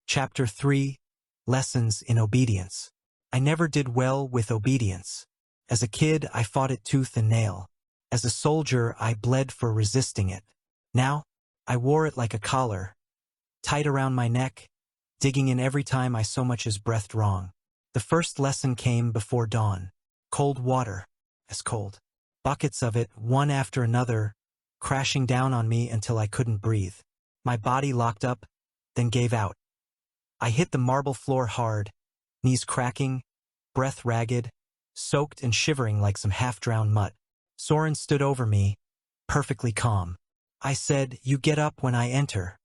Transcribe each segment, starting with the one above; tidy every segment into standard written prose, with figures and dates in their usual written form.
Chapter 3, Lessons in Obedience. I never did well with obedience. As a kid, I fought it tooth and nail. As a soldier, I bled for resisting it. Now, I wore it like a collar, tight around my neck, digging in every time I so much as breathed wrong. The first lesson came before dawn. Cold water. As cold. Buckets of it, one after another, crashing down on me until I couldn't breathe. My body locked up, then gave out. I hit the marble floor hard, knees cracking, breath ragged, soaked and shivering like some half-drowned mutt. Soren stood over me, perfectly calm. I said, "You get up when I enter,"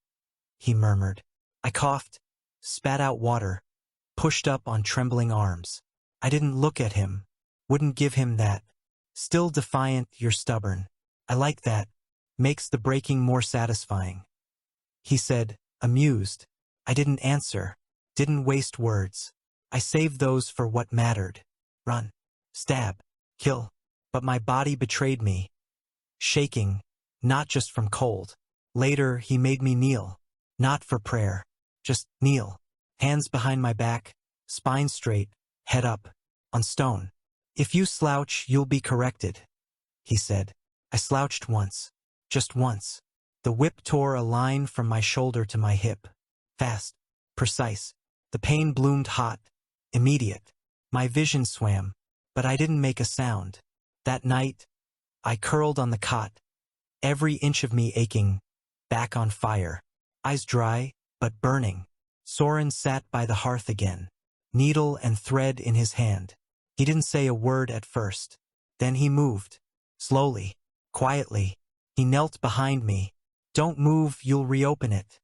he murmured. I coughed, spat out water, pushed up on trembling arms. I didn't look at him, wouldn't give him that. Still defiant, "You're stubborn. I like that. Makes the breaking more satisfying," he said, amused. I didn't answer, didn't waste words. I saved those for what mattered. Run, stab, kill. But my body betrayed me, shaking, not just from cold. Later, he made me kneel, not for prayer, just kneel. Hands behind my back, spine straight, head up, on stone. "If you slouch, you'll be corrected," he said. I slouched once, just once. The whip tore a line from my shoulder to my hip. Fast, precise. The pain bloomed hot, immediate. My vision swam, but I didn't make a sound. That night, I curled on the cot, every inch of me aching, back on fire. Eyes dry, but burning. Soren sat by the hearth again, needle and thread in his hand. He didn't say a word at first. Then he moved. Slowly, quietly. He knelt behind me. "Don't move, you'll reopen it,"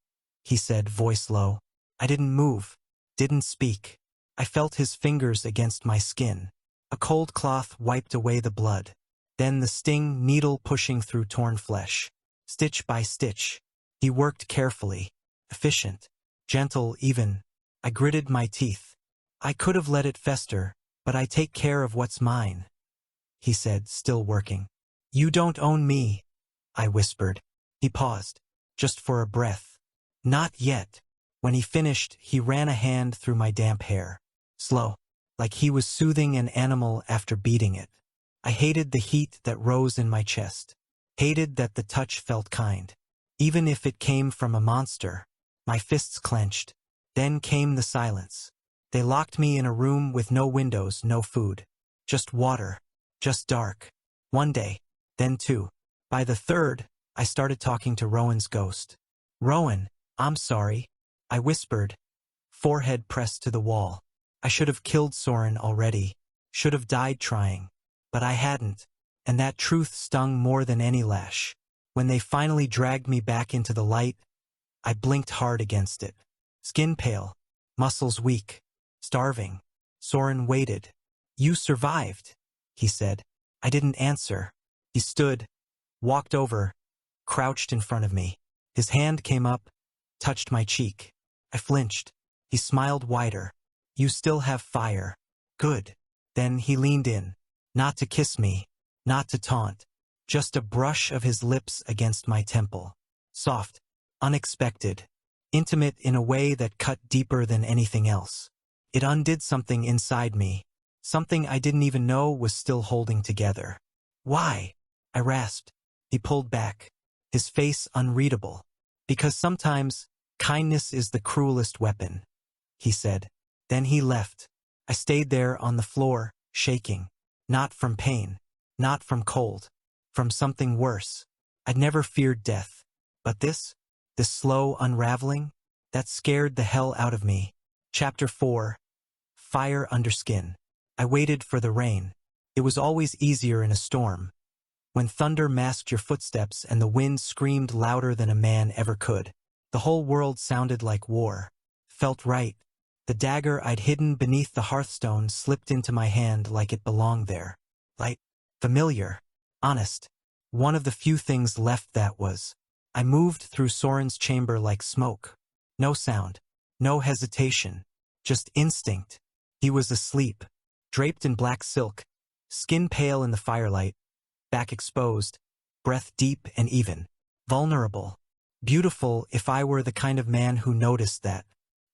he said, voice low. I didn't move, didn't speak. I felt his fingers against my skin. A cold cloth wiped away the blood. Then the sting, needle pushing through torn flesh. Stitch by stitch. He worked carefully, efficient, gentle even. I gritted my teeth. "I could have let it fester, but I take care of what's mine," he said, still working. "You don't own me," I whispered. He paused, just for a breath. "Not yet." When he finished, he ran a hand through my damp hair. Slow, like he was soothing an animal after beating it. I hated the heat that rose in my chest. Hated that the touch felt kind. Even if it came from a monster. My fists clenched. Then came the silence. They locked me in a room with no windows, no food. Just water. Just dark. One day. Then two. By the third, I started talking to Rowan's ghost. "Rowan, I'm sorry," I whispered, forehead pressed to the wall. I should have killed Soren already. Should have died trying. But I hadn't. And that truth stung more than any lash. When they finally dragged me back into the light, I blinked hard against it. Skin pale. Muscles weak. Starving. Soren waited. "You survived," he said. I didn't answer. He stood, walked over, crouched in front of me. His hand came up, touched my cheek. I flinched. He smiled wider. "You still have fire. Good." Then he leaned in, not to kiss me, not to taunt, just a brush of his lips against my temple. Soft, unexpected, intimate in a way that cut deeper than anything else. It undid something inside me, something I didn't even know was still holding together. "Why?" I rasped. He pulled back, his face unreadable. "Because sometimes, kindness is the cruelest weapon," he said. Then he left. I stayed there on the floor, shaking. Not from pain, not from cold, from something worse. I'd never feared death. But this slow unraveling, that scared the hell out of me. Chapter 4. Fire Under Skin. I waited for the rain. It was always easier in a storm. When thunder masked your footsteps and the wind screamed louder than a man ever could. The whole world sounded like war. Felt right. The dagger I'd hidden beneath the hearthstone slipped into my hand like it belonged there. Light. Familiar. Honest. One of the few things left that was. I moved through Soren's chamber like smoke. No sound. No hesitation. Just instinct. He was asleep. Draped in black silk. Skin pale in the firelight. Back exposed. Breath deep and even. Vulnerable. Beautiful if I were the kind of man who noticed that.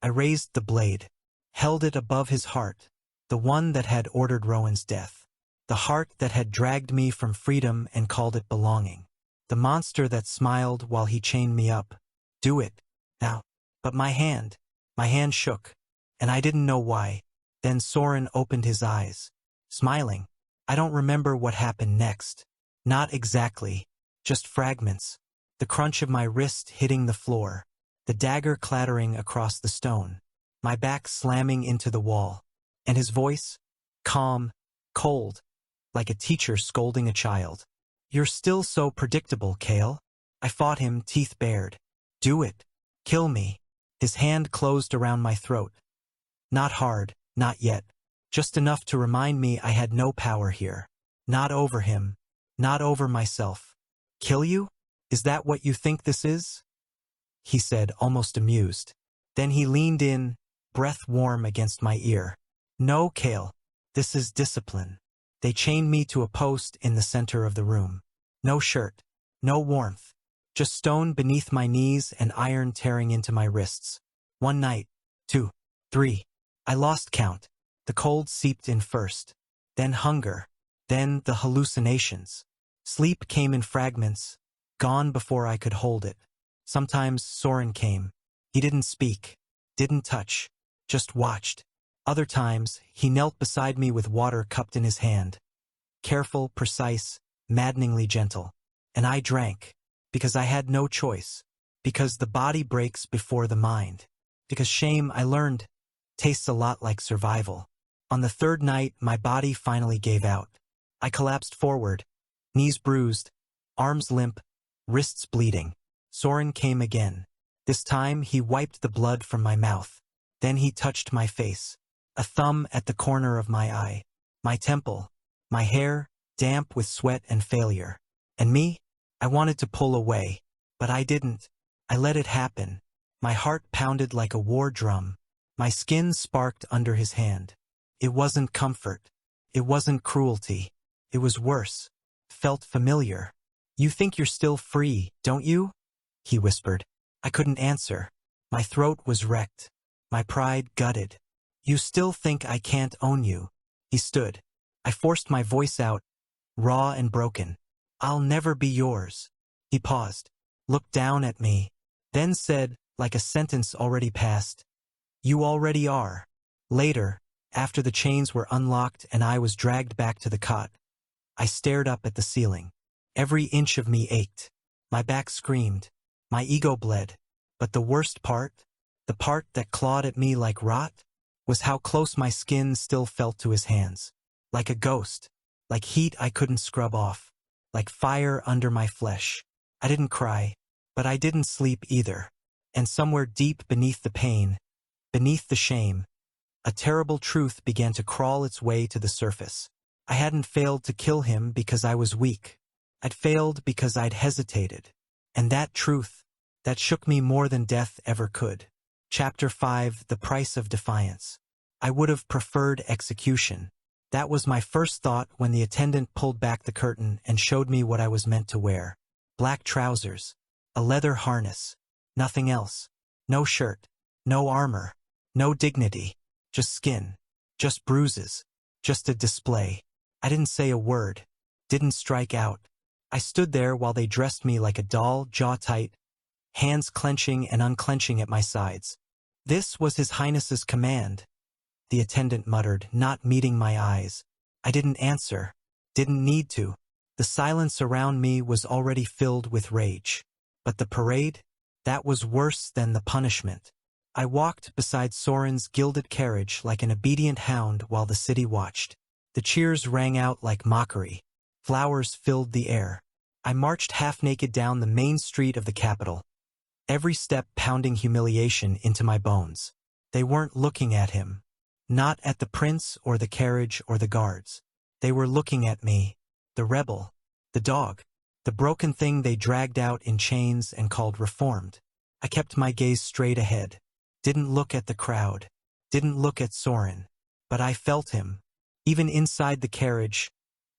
I raised the blade, held it above his heart, the one that had ordered Rowan's death, the heart that had dragged me from freedom and called it belonging, the monster that smiled while he chained me up. Do it, now. But my hand shook, and I didn't know why. Then Soren opened his eyes, smiling. I don't remember what happened next. Not exactly, just fragments. The crunch of my wrist hitting the floor, the dagger clattering across the stone, my back slamming into the wall, and his voice, calm, cold, like a teacher scolding a child. You're still so predictable, Kale. I fought him, teeth bared. Do it. Kill me. His hand closed around my throat. Not hard, not yet. Just enough to remind me I had no power here. Not over him. Not over myself. Kill you? Is that what you think this is? He said, almost amused. Then he leaned in, breath warm against my ear. No, Kale. This is discipline. They chained me to a post in the center of the room. No shirt. No warmth. Just stone beneath my knees and iron tearing into my wrists. One night. 2. 3. I lost count. The cold seeped in first. Then hunger. Then the hallucinations. Sleep came in fragments, gone before I could hold it. Sometimes Soren came. He didn't speak, didn't touch, just watched. Other times, he knelt beside me with water cupped in his hand. Careful, precise, maddeningly gentle. And I drank, because I had no choice. Because the body breaks before the mind. Because shame, I learned, tastes a lot like survival. On the third night, my body finally gave out. I collapsed forward, knees bruised, arms limp, wrists bleeding. Soren came again. This time, he wiped the blood from my mouth. Then he touched my face, a thumb at the corner of my eye, my temple, my hair, damp with sweat and failure. And me? I wanted to pull away, but I didn't. I let it happen. My heart pounded like a war drum. My skin sparked under his hand. It wasn't comfort. It wasn't cruelty. It was worse. Felt familiar. You think you're still free, don't you? He whispered. I couldn't answer. My throat was wrecked. My pride gutted. You still think I can't own you? He stood. I forced my voice out, raw and broken. I'll never be yours. He paused, looked down at me, then said, like a sentence already past, you already are. Later, after the chains were unlocked and I was dragged back to the cot, I stared up at the ceiling. Every inch of me ached. My back screamed. My ego bled. But the worst part, the part that clawed at me like rot, was how close my skin still felt to his hands. Like a ghost. Like heat I couldn't scrub off. Like fire under my flesh. I didn't cry, but I didn't sleep either. And somewhere deep beneath the pain, beneath the shame, a terrible truth began to crawl its way to the surface. I hadn't failed to kill him because I was weak. I'd failed because I'd hesitated. And that truth, that shook me more than death ever could. Chapter 5, The Price of Defiance. I would have preferred execution. That was my first thought when the attendant pulled back the curtain and showed me what I was meant to wear. Black trousers, a leather harness, nothing else. No shirt, no armor, no dignity, just skin, just bruises, just a display. I didn't say a word, didn't strike out. I stood there while they dressed me like a doll, jaw tight, hands clenching and unclenching at my sides. This was His Highness's command, the attendant muttered, not meeting my eyes. I didn't answer, didn't need to. The silence around me was already filled with rage. But the parade? That was worse than the punishment. I walked beside Soren's gilded carriage like an obedient hound while the city watched. The cheers rang out like mockery. Flowers filled the air. I marched half-naked down the main street of the capital, every step pounding humiliation into my bones. They weren't looking at him. Not at the prince or the carriage or the guards. They were looking at me, the rebel, the dog, the broken thing they dragged out in chains and called reformed. I kept my gaze straight ahead. Didn't look at the crowd. Didn't look at Soren. But I felt him. Even inside the carriage,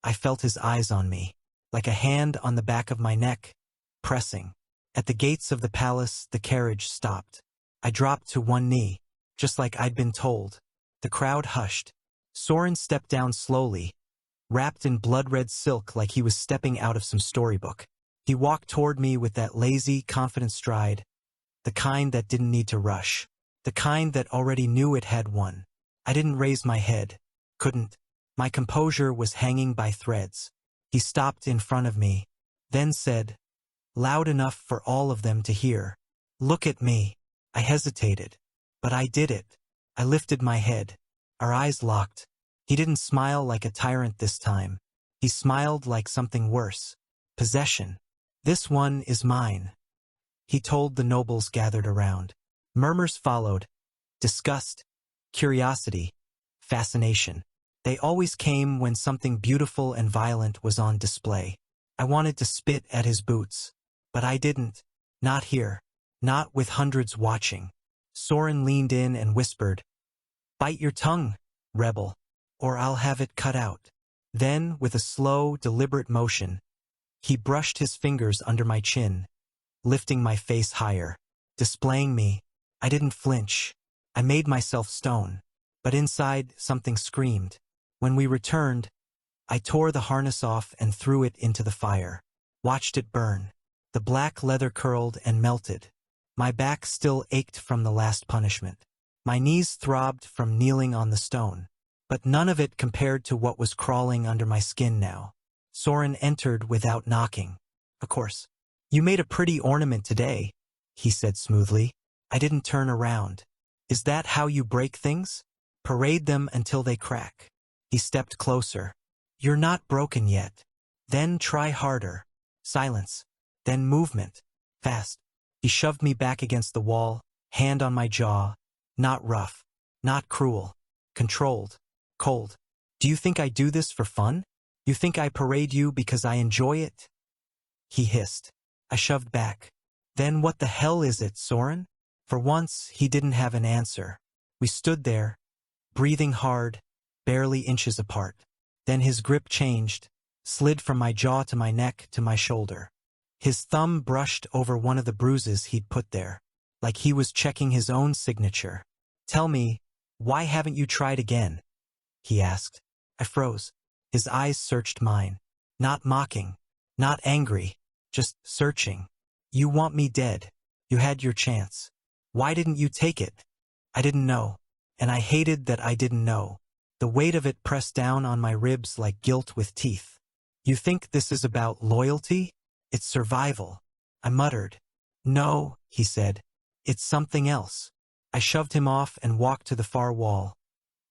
I felt his eyes on me, like a hand on the back of my neck, pressing. At the gates of the palace, the carriage stopped. I dropped to one knee. just like I'd been told. The crowd hushed. Soren stepped down slowly, wrapped in blood-red silk like he was stepping out of some storybook. He walked toward me with that lazy, confident stride, the kind that didn't need to rush, the kind that already knew it had won. I didn't raise my head. Couldn't. My composure was hanging by threads. He stopped in front of me, then said, loud enough for all of them to hear, "Look at me." I hesitated, but I did it. I lifted my head. Our eyes locked. He didn't smile like a tyrant this time. He smiled like something worse. Possession. "This one is mine," he told the nobles gathered around. Murmurs followed. Disgust, curiosity, fascination. They always came when something beautiful and violent was on display. I wanted to spit at his boots, but I didn't. Not here. Not with hundreds watching. Soren leaned in and whispered, "Bite your tongue, rebel, or I'll have it cut out." Then, with a slow, deliberate motion, he brushed his fingers under my chin, lifting my face higher, displaying me. I didn't flinch. I made myself stone, but inside something screamed. When we returned, I tore the harness off and threw it into the fire. Watched it burn. The black leather curled and melted. My back still ached from the last punishment. My knees throbbed from kneeling on the stone. But none of it compared to what was crawling under my skin now. Soren entered without knocking. "Of course. You made a pretty ornament today," he said smoothly. I didn't turn around. "Is that how you break things? Parade them until they crack." He stepped closer. "You're not broken yet. Then try harder." Silence. Then movement. Fast. He shoved me back against the wall, hand on my jaw. Not rough. Not cruel. Controlled. Cold. "Do you think I do this for fun? You think I parade you because I enjoy it?" He hissed. I shoved back. "Then what the hell is it, Soren?" For once, he didn't have an answer. We stood there, breathing hard, barely inches apart. Then his grip changed, slid from my jaw to my neck to my shoulder. His thumb brushed over one of the bruises he'd put there, like he was checking his own signature. "Tell me, why haven't you tried again?" he asked. I froze. His eyes searched mine. Not mocking, not angry, just searching. "You want me dead. You had your chance. Why didn't you take it?" I didn't know, and I hated that I didn't know. The weight of it pressed down on my ribs like guilt with teeth. "You think this is about loyalty? It's survival," I muttered. "No," he said. "It's something else." I shoved him off and walked to the far wall,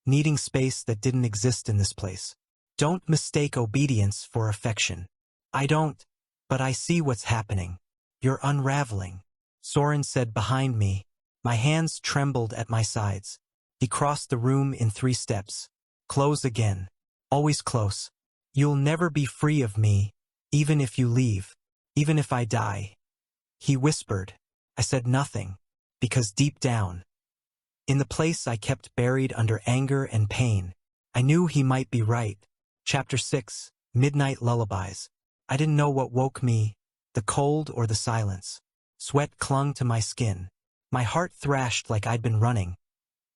needing space that didn't exist in this place. "Don't mistake obedience for affection." "I don't, but I see what's happening. You're unraveling," Soren said behind me. My hands trembled at my sides. He crossed the room in 3 steps. "Close again. Always close. You'll never be free of me, even if you leave, even if I die." He whispered. I said nothing, because deep down, in the place I kept buried under anger and pain, I knew he might be right. Chapter 6, Midnight Lullabies. I didn't know what woke me, the cold or the silence. Sweat clung to my skin. My heart thrashed like I'd been running,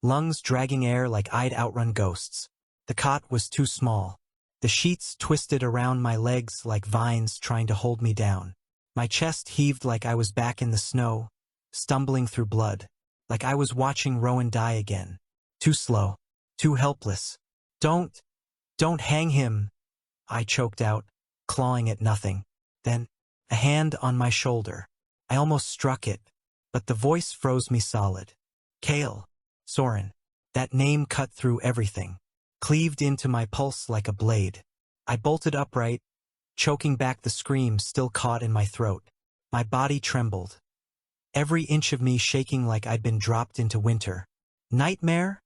lungs dragging air like I'd outrun ghosts. The cot was too small. The sheets twisted around my legs like vines trying to hold me down. My chest heaved like I was back in the snow, stumbling through blood, like I was watching Rowan die again. Too slow, too helpless. Don't hang him," I choked out, clawing at nothing. Then, a hand on my shoulder. I almost struck it, but the voice froze me solid. "Kale." Soren. That name cut through everything, cleaved into my pulse like a blade. I bolted upright, choking back the scream still caught in my throat. My body trembled, every inch of me shaking like I'd been dropped into winter. "Nightmare?"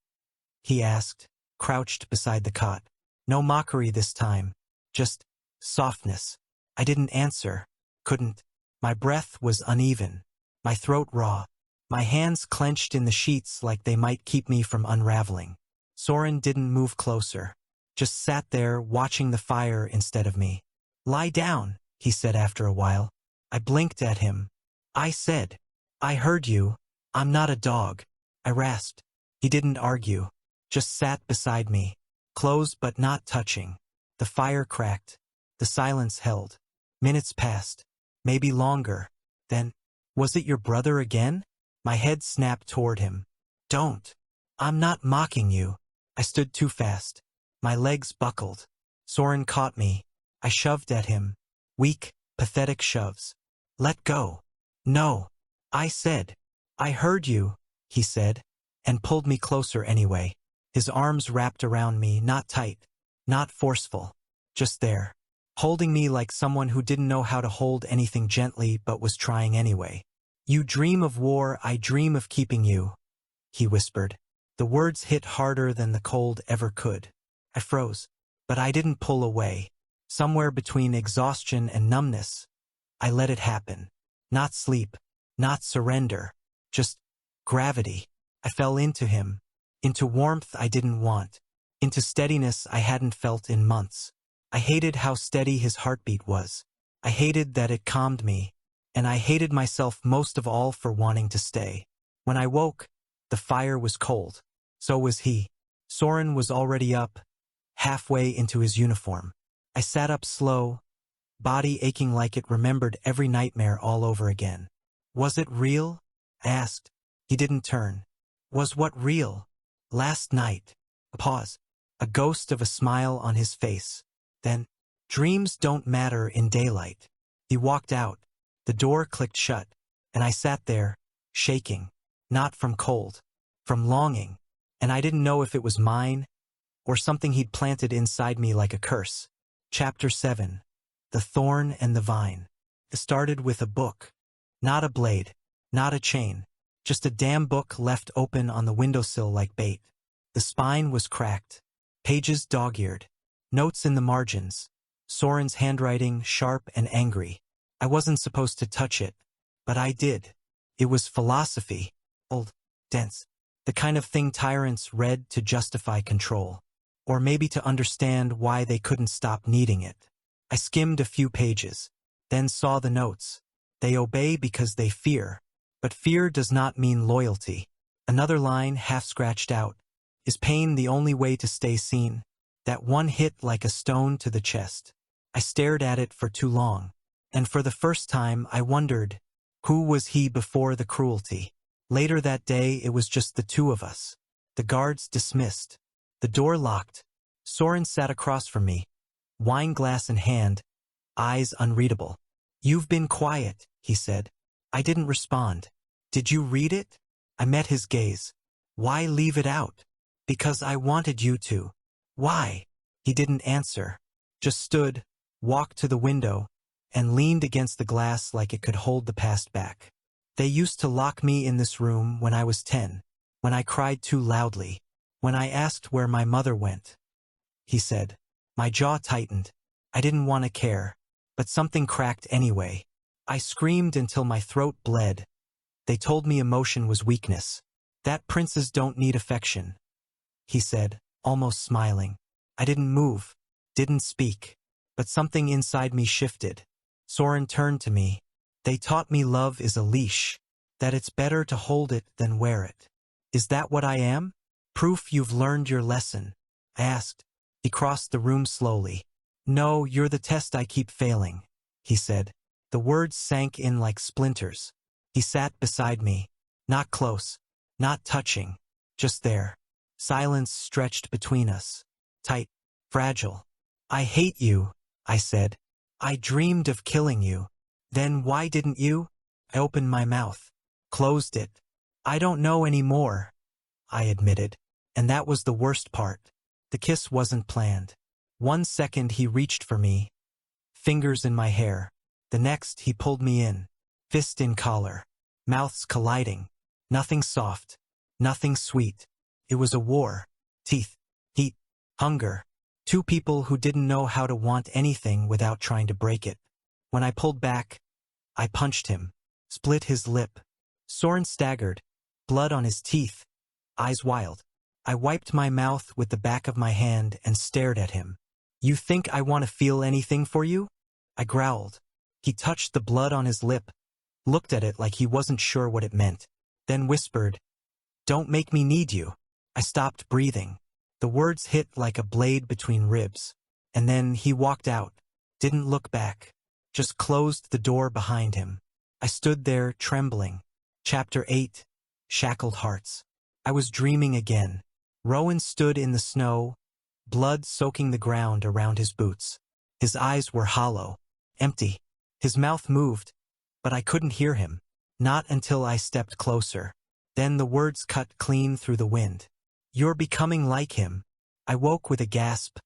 he asked, crouched beside the cot. No mockery this time, just softness. I didn't answer, couldn't. My breath was uneven, my throat raw. My hands clenched in the sheets like they might keep me from unraveling. Soren didn't move closer, just sat there watching the fire instead of me. "Lie down," he said after a while. I blinked at him. "I said, I heard you. I'm not a dog," I rasped. He didn't argue, just sat beside me, close but not touching. The fire cracked. The silence held. Minutes passed, maybe longer. Then, was it your brother again? My head snapped toward him. Don't. I'm not mocking you. I stood too fast. My legs buckled. Soren caught me. I shoved at him. Weak, pathetic shoves. Let go. No. I said. I heard you, he said, and pulled me closer anyway. His arms wrapped around me, not tight, not forceful, just there, holding me like someone who didn't know how to hold anything gently but was trying anyway. You dream of war, I dream of keeping you, he whispered. The words hit harder than the cold ever could. I froze, but I didn't pull away. Somewhere between exhaustion and numbness, I let it happen. Not sleep, not surrender, just gravity. I fell into him, into warmth I didn't want, into steadiness I hadn't felt in months. I hated how steady his heartbeat was. I hated that it calmed me, and I hated myself most of all for wanting to stay. When I woke, the fire was cold. So was he. Soren was already up, halfway into his uniform. I sat up slow, body aching like it remembered every nightmare all over again. Was it real? I asked. He didn't turn. Was what real? Last night. A pause. A ghost of a smile on his face. Then, dreams don't matter in daylight. He walked out. The door clicked shut, and I sat there, shaking. Not from cold. From longing. And I didn't know if it was mine, or something he'd planted inside me like a curse. Chapter 7. The Thorn and the Vine. It started with a book. Not a blade. Not a chain. Just a damn book left open on the windowsill like bait. The spine was cracked. Pages dog-eared. Notes in the margins. Soren's handwriting sharp and angry. I wasn't supposed to touch it, but I did. It was philosophy. Old. Dense. The kind of thing tyrants read to justify control. Or maybe to understand why they couldn't stop needing it. I skimmed a few pages, then saw the notes. They obey because they fear. But fear does not mean loyalty. Another line, half scratched out. Is pain the only way to stay seen? That one hit like a stone to the chest. I stared at it for too long. And for the first time I wondered, who was he before the cruelty? Later that day it was just the two of us. The guards dismissed. The door locked. Soren sat across from me, wine glass in hand, eyes unreadable. You've been quiet, he said. I didn't respond. Did you read it? I met his gaze. Why leave it out? Because I wanted you to. Why? He didn't answer. Just stood, walked to the window, and leaned against the glass like it could hold the past back. They used to lock me in this room when I was 10, when I cried too loudly, when I asked where my mother went. He said. My jaw tightened. I didn't want to care, but something cracked anyway. I screamed until my throat bled. They told me emotion was weakness. That princes don't need affection, he said, almost smiling. I didn't move, didn't speak, but something inside me shifted. Soren turned to me. They taught me love is a leash, that it's better to hold it than wear it. Is that what I am? Proof you've learned your lesson, I asked. He crossed the room slowly. No, you're the test I keep failing, he said. The words sank in like splinters. He sat beside me, not close, not touching, just there. Silence stretched between us, tight, fragile. I hate you, I said. I dreamed of killing you. Then why didn't you? I opened my mouth, closed it. I don't know anymore, I admitted. And that was the worst part. The kiss wasn't planned. 1 second he reached for me, fingers in my hair. The next he pulled me in, fist in collar, mouths colliding. Nothing soft, nothing sweet. It was a war. Teeth, heat, hunger. Two people who didn't know how to want anything without trying to break it. When I pulled back, I punched him, split his lip. Soren staggered, blood on his teeth, eyes wild. I wiped my mouth with the back of my hand and stared at him. You think I want to feel anything for you? I growled. He touched the blood on his lip, looked at it like he wasn't sure what it meant, then whispered, Don't make me need you. I stopped breathing. The words hit like a blade between ribs. And then he walked out, didn't look back, just closed the door behind him. I stood there, trembling. Chapter 8. Shackled Hearts. I was dreaming again. Rowan stood in the snow, blood soaking the ground around his boots. His eyes were hollow, empty. His mouth moved, but I couldn't hear him. Not until I stepped closer. Then the words cut clean through the wind. "You're becoming like him." I woke with a gasp,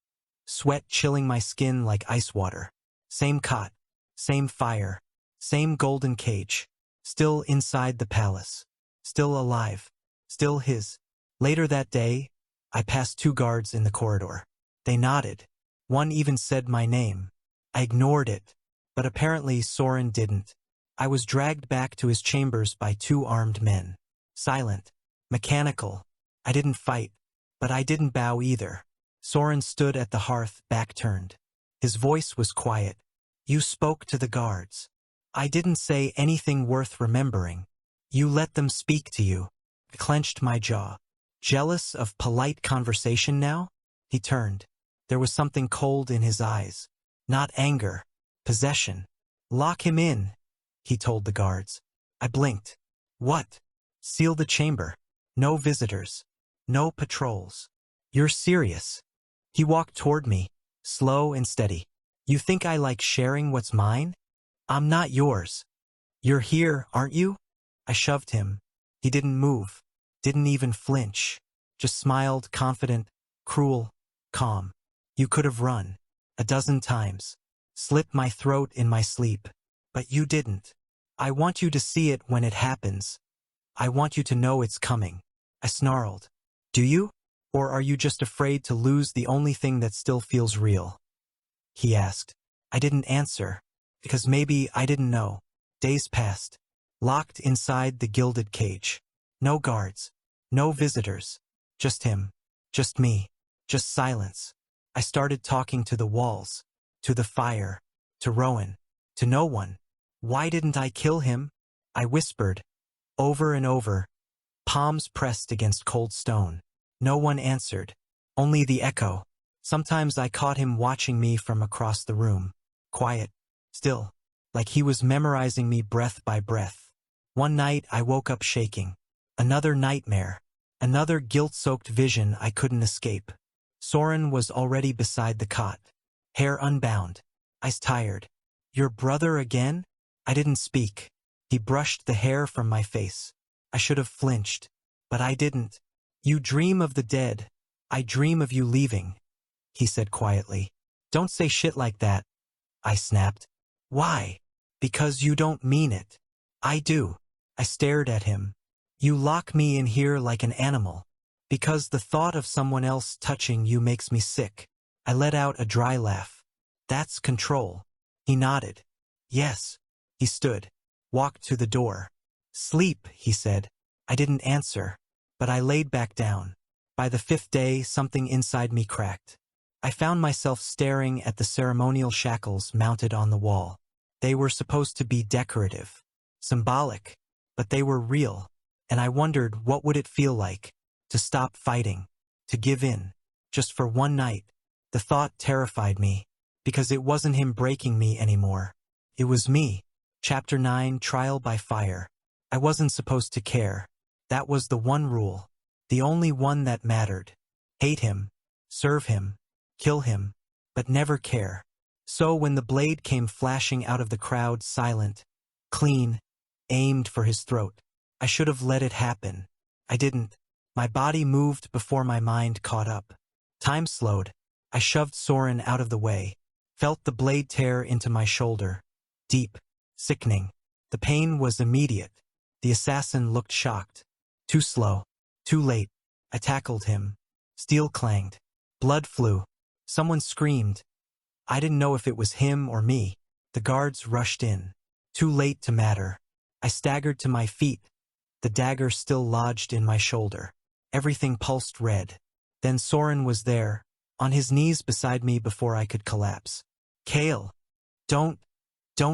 sweat chilling my skin like ice water. Same cot, same fire, same golden cage. Still inside the palace. Still alive. Still his. Later that day, I passed 2 guards in the corridor. They nodded. One even said my name. I ignored it, but apparently Soren didn't. I was dragged back to his chambers by 2 armed men. Silent. Mechanical. I didn't fight, but I didn't bow either. Soren stood at the hearth, back turned. His voice was quiet. "You spoke to the guards. I didn't say anything worth remembering. You let them speak to you." I clenched my jaw. Jealous of polite conversation now? He turned. There was something cold in his eyes. Not anger. Possession. "Lock him in," he told the guards. I blinked. "What?" "Seal the chamber. No visitors. No patrols." "You're serious?" He walked toward me, slow and steady. "You think I like sharing what's mine? I'm not yours. You're here, aren't you?" I shoved him. He didn't move. Didn't even flinch. Just smiled, confident, cruel, calm. "You could have run. 12 times. Slit my throat in my sleep. But you didn't. I want you to see it when it happens. I want you to know it's coming." I snarled. "Do you? Or are you just afraid to lose the only thing that still feels real?" He asked. I didn't answer, because maybe I didn't know. Days passed. Locked inside the gilded cage. No guards. No visitors. Just him. Just me. Just silence. I started talking to the walls. To the fire. To Rowan. To no one. "Why didn't I kill him?" I whispered. Over and over. Palms pressed against cold stone. No one answered. Only the echo. Sometimes I caught him watching me from across the room. Quiet. Still. Like he was memorizing me breath by breath. One night I woke up shaking. Another nightmare. Another guilt-soaked vision I couldn't escape. Soren was already beside the cot. Hair unbound. Eyes tired. "Your brother again?" I didn't speak. He brushed the hair from my face. I should have flinched. But I didn't. "You dream of the dead. I dream of you leaving," he said quietly. "Don't say shit like that," I snapped. "Why?" "Because you don't mean it." "I do." I stared at him. "You lock me in here like an animal." "Because the thought of someone else touching you makes me sick." I let out a dry laugh. "That's control." He nodded. "Yes." He stood. Walked to the door. "Sleep," he said. I didn't answer, but I laid back down. By the 5th day, something inside me cracked. I found myself staring at the ceremonial shackles mounted on the wall. They were supposed to be decorative, symbolic, but they were real, and I wondered what would it feel like to stop fighting, to give in, just for one night. The thought terrified me, because it wasn't him breaking me anymore. It was me. Chapter 9, Trial by Fire. I wasn't supposed to care. That was the one rule. The only one that mattered. Hate him. Serve him. Kill him. But never care. So when the blade came flashing out of the crowd, silent, clean, aimed for his throat, I should have let it happen. I didn't. My body moved before my mind caught up. Time slowed. I shoved Soren out of the way. Felt the blade tear into my shoulder. Deep. Sickening. The pain was immediate. The assassin looked shocked. Too slow. Too late. I tackled him. Steel clanged. Blood flew. Someone screamed. I didn't know if it was him or me. The guards rushed in. Too late to matter. I staggered to my feet. The dagger still lodged in my shoulder. Everything pulsed red. Then Soren was there, on his knees beside me before I could collapse. "Kale, don't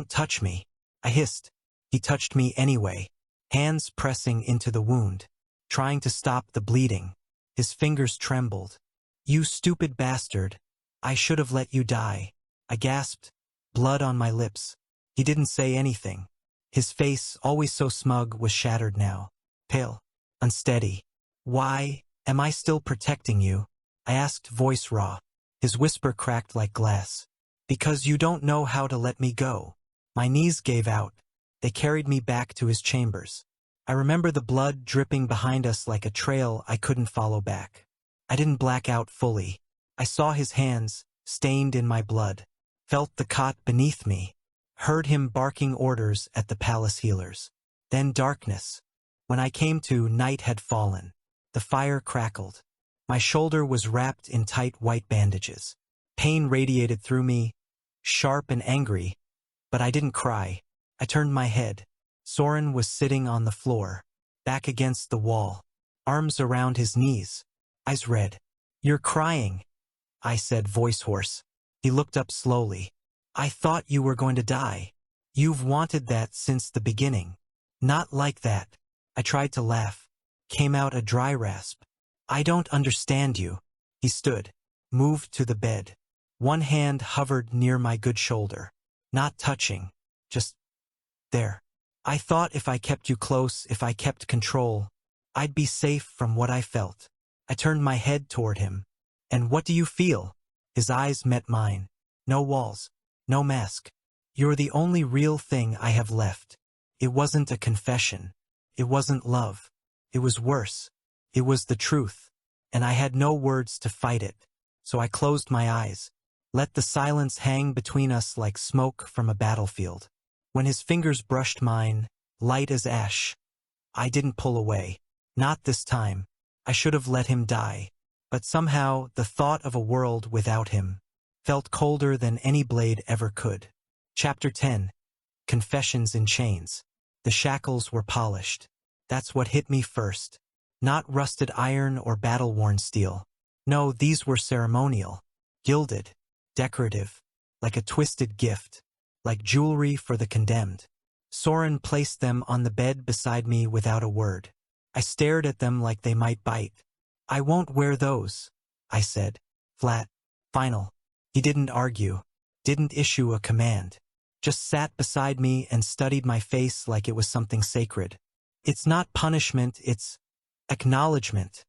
touch me," I hissed. He touched me anyway, hands pressing into the wound, trying to stop the bleeding. His fingers trembled. "You stupid bastard. I should have let you die." I gasped, blood on my lips. He didn't say anything. His face, always so smug, was shattered now. Pale. Unsteady. "Why am I still protecting you?" I asked, voice raw. His whisper cracked like glass. "Because you don't know how to let me go." My knees gave out. They carried me back to his chambers. I remember the blood dripping behind us like a trail I couldn't follow back. I didn't black out fully. I saw his hands, stained in my blood. Felt the cot beneath me. Heard him barking orders at the palace healers. Then darkness. When I came to, night had fallen. The fire crackled. My shoulder was wrapped in tight white bandages. Pain radiated through me, sharp and angry, but I didn't cry. I turned my head. Soren was sitting on the floor, back against the wall, arms around his knees, eyes red. "You're crying," I said, voice hoarse. He looked up slowly. "I thought you were going to die. You've wanted that since the beginning." "Not like that." I tried to laugh. Came out a dry rasp. "I don't understand you." He stood, moved to the bed. One hand hovered near my good shoulder. Not touching, just there. "I thought if I kept you close, if I kept control, I'd be safe from what I felt." I turned my head toward him. "And what do you feel?" His eyes met mine. "No walls. No mask. You're the only real thing I have left." It wasn't a confession. It wasn't love. It was worse. It was the truth. And I had no words to fight it. So I closed my eyes. Let the silence hang between us like smoke from a battlefield. When his fingers brushed mine, light as ash, I didn't pull away. Not this time. I should have let him die. But somehow, the thought of a world without him felt colder than any blade ever could. Chapter 10. Confessions in Chains. The shackles were polished. That's what hit me first. Not rusted iron or battle-worn steel. No, these were ceremonial. Gilded. Decorative. Like a twisted gift. Like jewelry for the condemned. Soren placed them on the bed beside me without a word. I stared at them like they might bite. "I won't wear those," I said. Flat. Final. He didn't argue. Didn't issue a command. Just sat beside me and studied my face like it was something sacred. "It's not punishment, it's acknowledgement,"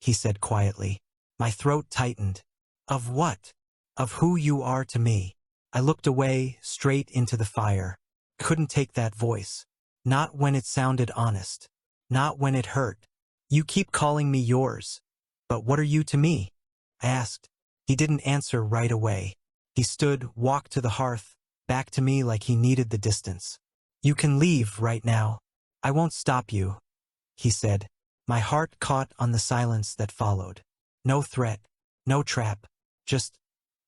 he said quietly. My throat tightened. "Of what?" "Of who you are to me." I looked away, straight into the fire. Couldn't take that voice. Not when it sounded honest. Not when it hurt. "You keep calling me yours. But what are you to me?" I asked. He didn't answer right away. He stood, walked to the hearth, back to me like he needed the distance. "You can leave right now. I won't stop you," he said. My heart caught on the silence that followed. No threat. No trap. Just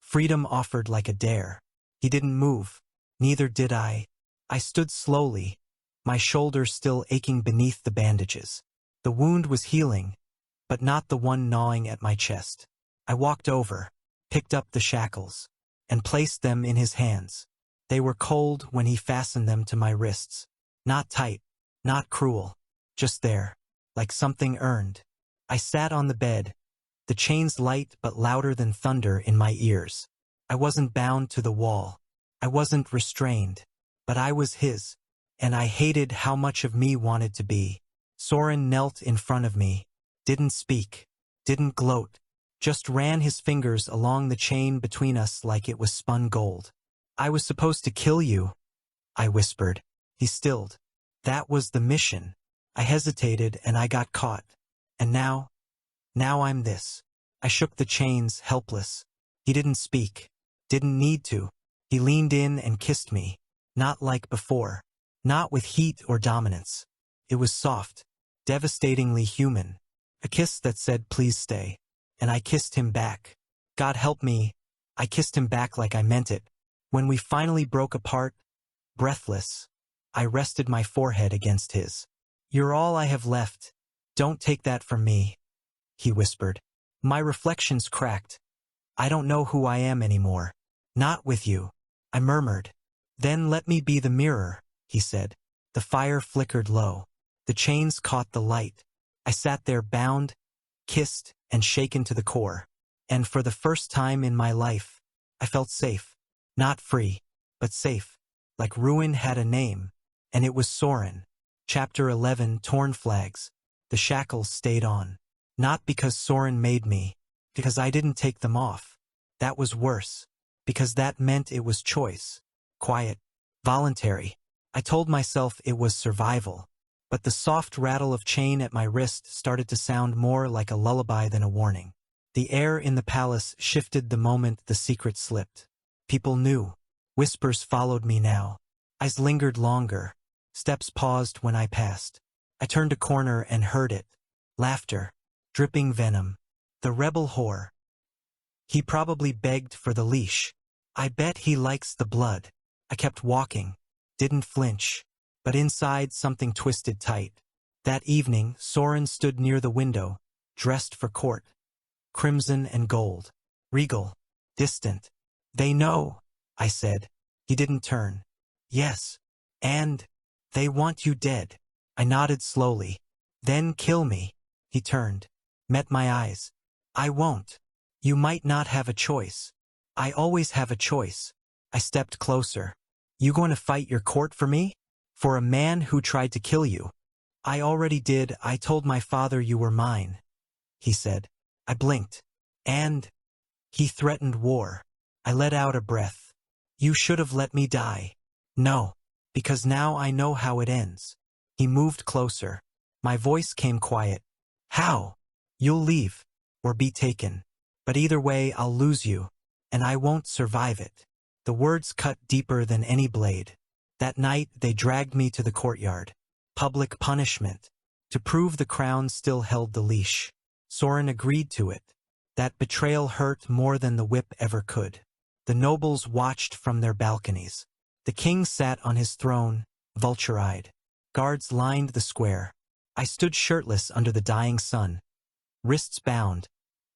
freedom offered like a dare. He didn't move. Neither did I. I stood slowly, my shoulders still aching beneath the bandages. The wound was healing, but not the one gnawing at my chest. I walked over, picked up the shackles, and placed them in his hands. They were cold when he fastened them to my wrists. Not tight, not cruel, just there, like something earned. I sat on the bed, the chains light but louder than thunder in my ears. I wasn't bound to the wall. I wasn't restrained, but I was his, and I hated how much of me wanted to be. Soren knelt in front of me, didn't speak, didn't gloat, just ran his fingers along the chain between us like it was spun gold. "I was supposed to kill you," I whispered. He stilled. "That was the mission." I hesitated and I got caught. And now I'm this. I shook the chains, helpless. He didn't speak. Didn't need to. He leaned in and kissed me. Not like before. Not with heat or dominance. It was soft, devastatingly human. A kiss that said, "Please stay." And I kissed him back. God help me, I kissed him back like I meant it. When we finally broke apart, breathless, I rested my forehead against his. "You're all I have left. Don't take that from me," he whispered. My reflections cracked. "I don't know who I am anymore. Not with you," I murmured. "Then let me be the mirror," he said. The fire flickered low. The chains caught the light. I sat there bound, kissed, and shaken to the core. And for the first time in my life, I felt safe. Not free, but safe. Like ruin had a name, and it was Soren. Chapter 11, Torn Flags. The shackles stayed on. Not because Soren made me, because I didn't take them off. That was worse, because that meant it was choice. Quiet. Voluntary. I told myself it was survival. But the soft rattle of chain at my wrist started to sound more like a lullaby than a warning. The air in the palace shifted the moment the secret slipped. People knew. Whispers followed me now. Eyes lingered longer. Steps paused when I passed. I turned a corner and heard it. Laughter. Dripping venom. The rebel whore. He probably begged for the leash. I bet he likes the blood. I kept walking. Didn't flinch. But inside something twisted tight. That evening, Soren stood near the window, dressed for court. Crimson and gold. Regal. Distant. They know, I said. He didn't turn. Yes. And they want you dead. I nodded slowly. Then kill me. He turned. Met my eyes. I won't. You might not have a choice. I always have a choice. I stepped closer. You going to fight your court for me? For a man who tried to kill you? I already did. I told my father you were mine. He said. I blinked. And he threatened war. I let out a breath. You should have let me die. No, because now I know how it ends. He moved closer. My voice came quiet. How? You'll leave, or be taken. But either way, I'll lose you, and I won't survive it. The words cut deeper than any blade. That night, they dragged me to the courtyard. Public punishment. To prove the crown still held the leash. Soren agreed to it. That betrayal hurt more than the whip ever could. The nobles watched from their balconies. The king sat on his throne, vulture-eyed. Guards lined the square. I stood shirtless under the dying sun. Wrists bound.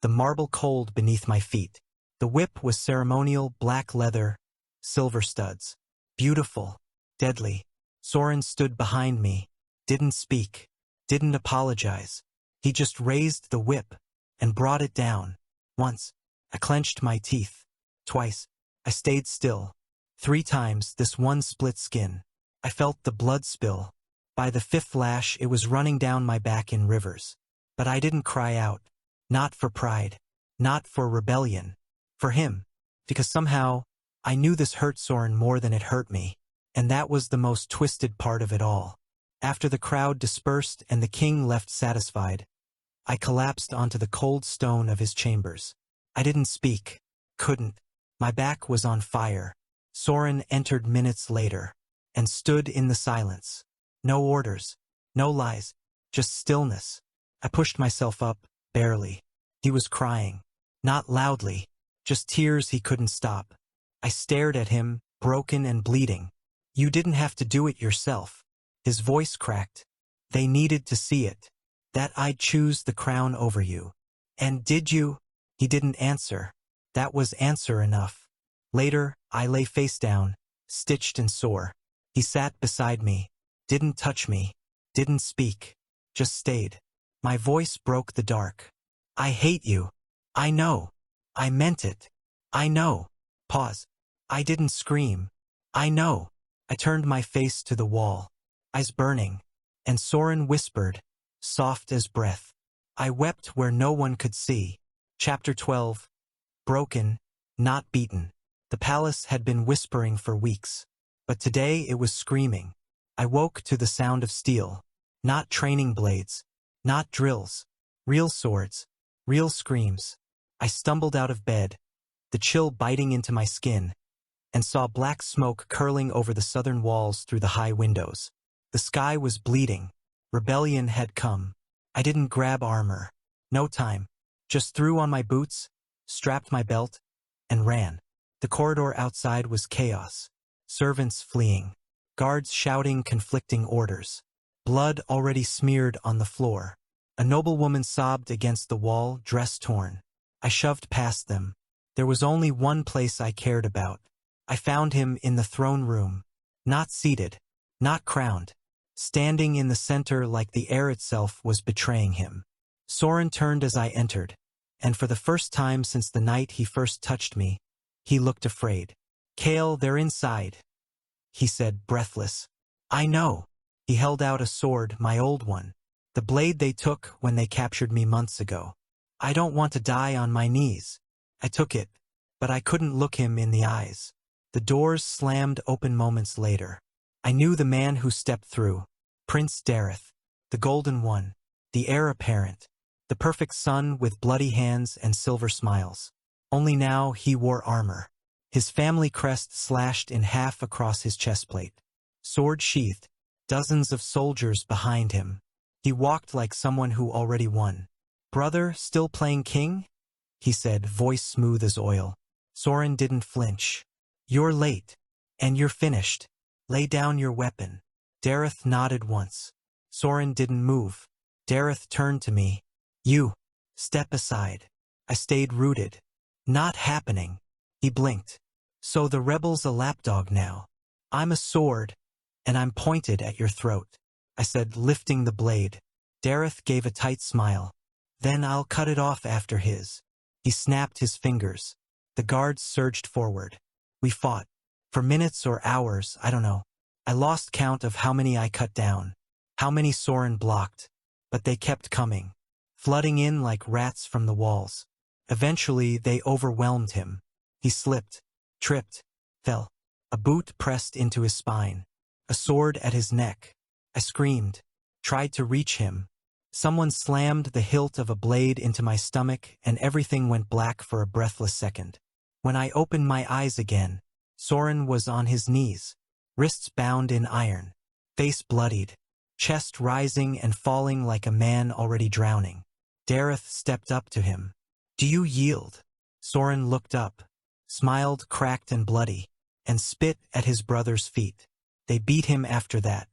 The marble cold beneath my feet. The whip was ceremonial black leather, silver studs. Beautiful. Deadly. Soren stood behind me. Didn't speak. Didn't apologize. He just raised the whip and brought it down. Once, I clenched my teeth. Twice, I stayed still. 3 times, this one split skin. I felt the blood spill. By the 5th lash, it was running down my back in rivers. But I didn't cry out. Not for pride. Not for rebellion. For him. Because somehow, I knew this hurt Soren more than it hurt me. And that was the most twisted part of it all. After the crowd dispersed and the king left satisfied, I collapsed onto the cold stone of his chambers. I didn't speak. Couldn't. My back was on fire. Soren entered minutes later and stood in the silence. No orders. No lies. Just stillness. I pushed myself up, barely. He was crying. Not loudly. Just tears he couldn't stop. I stared at him, broken and bleeding. You didn't have to do it yourself. His voice cracked. They needed to see it. That I'd choose the crown over you. And did you? He didn't answer. That was answer enough. Later, I lay face down, stitched and sore. He sat beside me. Didn't touch me. Didn't speak. Just stayed. My voice broke the dark. I hate you. I know. I meant it. I know. Pause. I didn't scream. I know. I turned my face to the wall, eyes burning, and Soren whispered, soft as breath. I wept where no one could see. Chapter 12. Broken, not beaten. The palace had been whispering for weeks, but today it was screaming. I woke to the sound of steel. Not training blades, not drills, real swords, real screams. I stumbled out of bed, the chill biting into my skin, and saw black smoke curling over the southern walls through the high windows. The sky was bleeding. Rebellion had come. I didn't grab armor. No time. Just threw on my boots, strapped my belt, and ran. The corridor outside was chaos. Servants fleeing. Guards shouting conflicting orders. Blood already smeared on the floor. A noblewoman sobbed against the wall, dress torn. I shoved past them. There was only one place I cared about. I found him in the throne room. Not seated. Not crowned. Standing in the center like the air itself was betraying him. Soren turned as I entered. and for the first time since the night he first touched me, he looked afraid. "Kale, they're inside," he said, breathless. "I know." He held out a sword, my old one. "The blade they took when they captured me months ago. I don't want to die on my knees." I took it, but I couldn't look him in the eyes. The doors slammed open moments later. I knew the man who stepped through. Prince Dareth. The Golden One. The heir apparent. The perfect son with bloody hands and silver smiles. Only now he wore armor. His family crest slashed in half across his chestplate. Sword sheathed. Dozens of soldiers behind him. He walked like someone who already won. "Brother, still playing king?" he said, voice smooth as oil. Soren didn't flinch. "You're late. And you're finished. Lay down your weapon." Dareth nodded once. Soren didn't move. Dareth turned to me. "You. Step aside." I stayed rooted. "Not happening." He blinked. "So the rebel's a lapdog now. I'm a sword, and I'm pointed at your throat," I said, lifting the blade. Dareth gave a tight smile. "Then I'll cut it off after his." He snapped his fingers. The guards surged forward. We fought. For minutes or hours, I don't know. I lost count of how many I cut down, how many Soren blocked, but they kept coming, flooding in like rats from the walls. Eventually, they overwhelmed him. He slipped, tripped, fell. A boot pressed into his spine, a sword at his neck. I screamed, tried to reach him. Someone slammed the hilt of a blade into my stomach, and everything went black for a breathless second. When I opened my eyes again, Soren was on his knees, wrists bound in iron, face bloodied, chest rising and falling like a man already drowning. Dareth stepped up to him. "Do you yield?" Soren looked up, smiled cracked and bloody, and spit at his brother's feet. They beat him after that.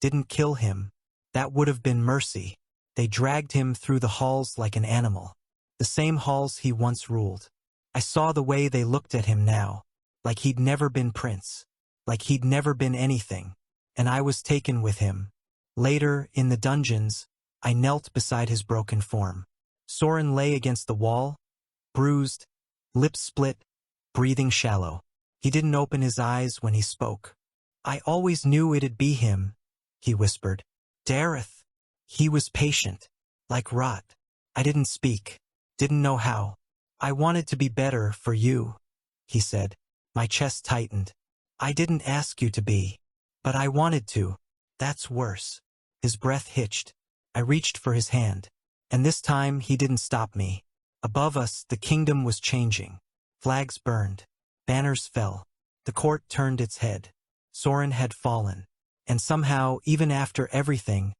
Didn't kill him. That would have been mercy. They dragged him through the halls like an animal. The same halls he once ruled. I saw the way they looked at him now, like he'd never been prince, like he'd never been anything, and I was taken with him. Later, in the dungeons, I knelt beside his broken form. Soren lay against the wall, bruised, lips split, breathing shallow. He didn't open his eyes when he spoke. "I always knew it'd be him," he whispered. "Dareth." He was patient, like rot. I didn't speak, didn't know how. "I wanted to be better for you," he said. My chest tightened. "I didn't ask you to be. But I wanted to. That's worse." His breath hitched. I reached for his hand. And this time he didn't stop me. Above us, the kingdom was changing. Flags burned. Banners fell. The court turned its head. Soren had fallen. And somehow, even after everything,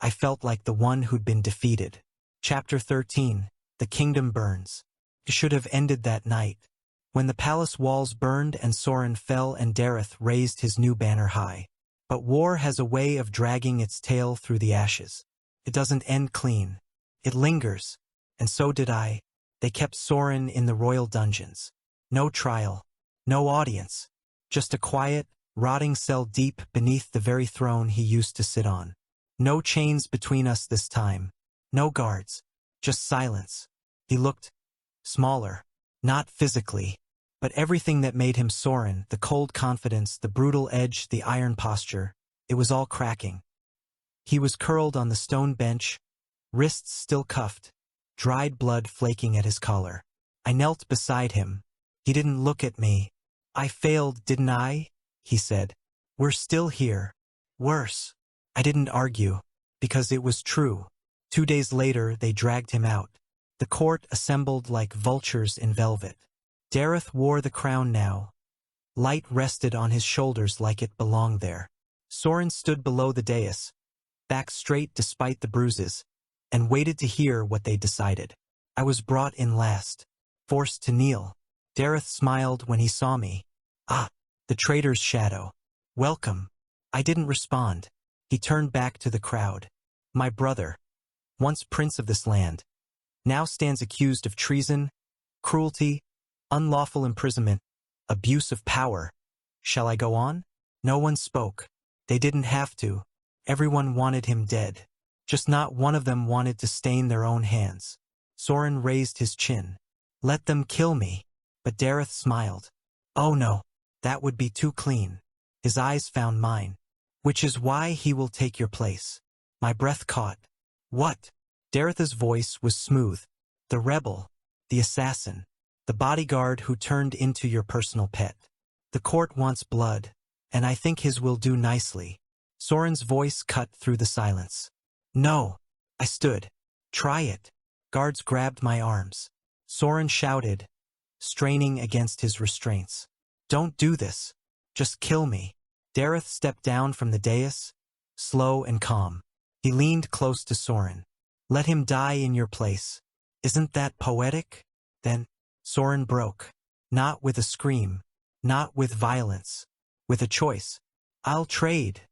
I felt like the one who'd been defeated. Chapter 13. The Kingdom Burns. It should have ended that night, when the palace walls burned and Soren fell and Dareth raised his new banner high. But war has a way of dragging its tail through the ashes. It doesn't end clean. It lingers. And so did I. They kept Soren in the royal dungeons. No trial. No audience. Just a quiet, rotting cell deep beneath the very throne he used to sit on. No chains between us this time. No guards. Just silence. He looked smaller. Not physically, but everything that made him Soren, the cold confidence, the brutal edge, the iron posture, it was all cracking. He was curled on the stone bench, wrists still cuffed, dried blood flaking at his collar. I knelt beside him. He didn't look at me. "I failed, didn't I?" he said. "We're still here. Worse." I didn't argue, because it was true. 2 days later, they dragged him out. The court assembled like vultures in velvet. Dareth wore the crown now. Light rested on his shoulders like it belonged there. Soren stood below the dais, back straight despite the bruises, and waited to hear what they decided. I was brought in last, forced to kneel. Dareth smiled when he saw me. "Ah, the traitor's shadow. Welcome." I didn't respond. He turned back to the crowd. "My brother, once prince of this land, now stands accused of treason, cruelty, unlawful imprisonment, abuse of power. Shall I go on?" No one spoke. They didn't have to. Everyone wanted him dead. Just not one of them wanted to stain their own hands. Soren raised his chin. Let them kill me. But Dareth smiled. Oh no, that would be too clean. His eyes found mine. Which is why he will take your place. My breath caught. What? Dareth's voice was smooth. The rebel. The assassin. The bodyguard who turned into your personal pet. The court wants blood, and I think his will do nicely. Soren's voice cut through the silence. No. I stood. Try it. Guards grabbed my arms. Soren shouted, straining against his restraints. Don't do this. Just kill me. Dareth stepped down from the dais, slow and calm. He leaned close to Soren. Let him die in your place. Isn't that poetic? Then Soren broke. Not with a scream. Not with violence. With a choice. I'll trade,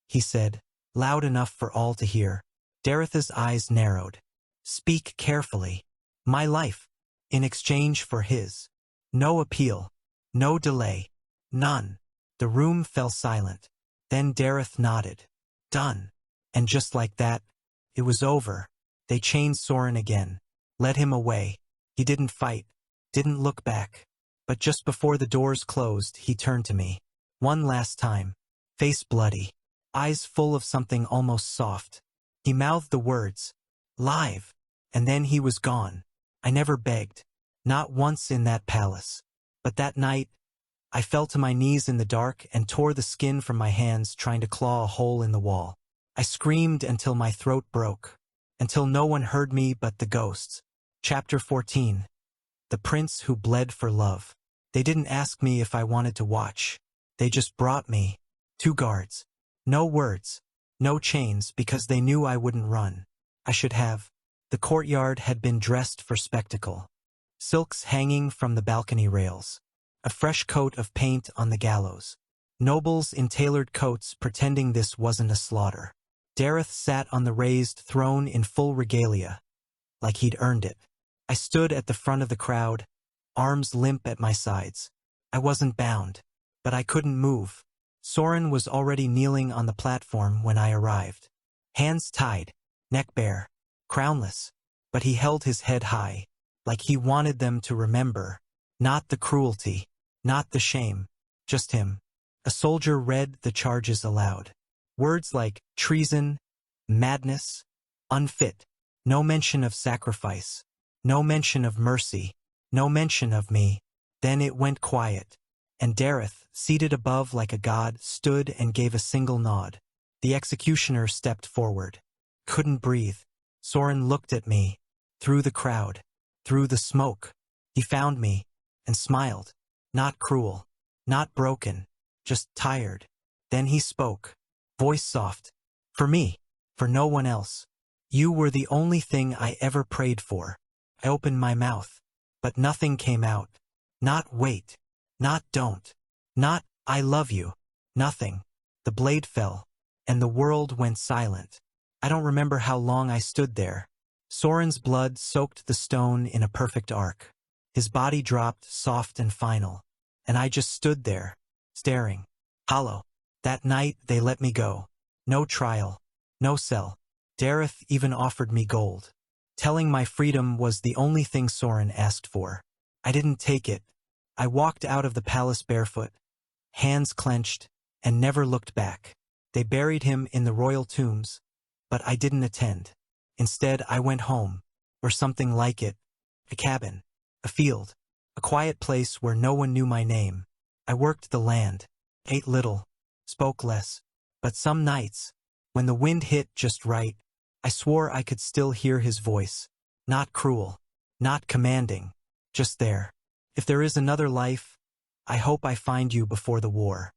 he said, loud enough for all to hear. Dareth's eyes narrowed. Speak carefully. My life. In exchange for his. No appeal. No delay. None. The room fell silent. Then Dareth nodded. Done. And just like that, it was over. They chained Soren again. Led him away. He didn't fight. Didn't look back. But just before the doors closed, he turned to me. One last time. Face bloody. Eyes full of something almost soft. He mouthed the words. Live. And then he was gone. I never begged. Not once in that palace. But that night, I fell to my knees in the dark and tore the skin from my hands trying to claw a hole in the wall. I screamed until my throat broke. Until no one heard me but the ghosts. Chapter 14. The Prince Who Bled for Love. They didn't ask me if I wanted to watch. They just brought me. 2 guards. No words. No chains because they knew I wouldn't run. I should have. The courtyard had been dressed for spectacle. Silks hanging from the balcony rails. A fresh coat of paint on the gallows. Nobles in tailored coats pretending this wasn't a slaughter. Dareth sat on the raised throne in full regalia, like he'd earned it. I stood at the front of the crowd, arms limp at my sides. I wasn't bound, but I couldn't move. Soren was already kneeling on the platform when I arrived. Hands tied, neck bare, crownless, but he held his head high, like he wanted them to remember. Not the cruelty, not the shame, just him. A soldier read the charges aloud. Words like treason, madness, unfit. No mention of sacrifice. No mention of mercy. No mention of me. Then it went quiet. And Dareth, seated above like a god, stood and gave a single nod. The executioner stepped forward. Couldn't breathe. Soren looked at me. Through the crowd. Through the smoke. He found me. And smiled. Not cruel. Not broken. Just tired. Then he spoke. Voice soft. For me. For no one else. You were the only thing I ever prayed for. I opened my mouth. But nothing came out. Not wait. Not don't. Not I love you. Nothing. The blade fell. And the world went silent. I don't remember how long I stood there. Soren's blood soaked the stone in a perfect arc. His body dropped soft and final. And I just stood there, staring. Hollow. That night they let me go. No trial. No cell. Dareth even offered me gold. Telling my freedom was the only thing Soren asked for. I didn't take it. I walked out of the palace barefoot, hands clenched, and never looked back. They buried him in the royal tombs, but I didn't attend. Instead, I went home, or something like it, a cabin, a field, a quiet place where no one knew my name. I worked the land, ate little, spoke less, but some nights, when the wind hit just right, I swore I could still hear his voice, not cruel, not commanding, just there. If there is another life, I hope I find you before the war.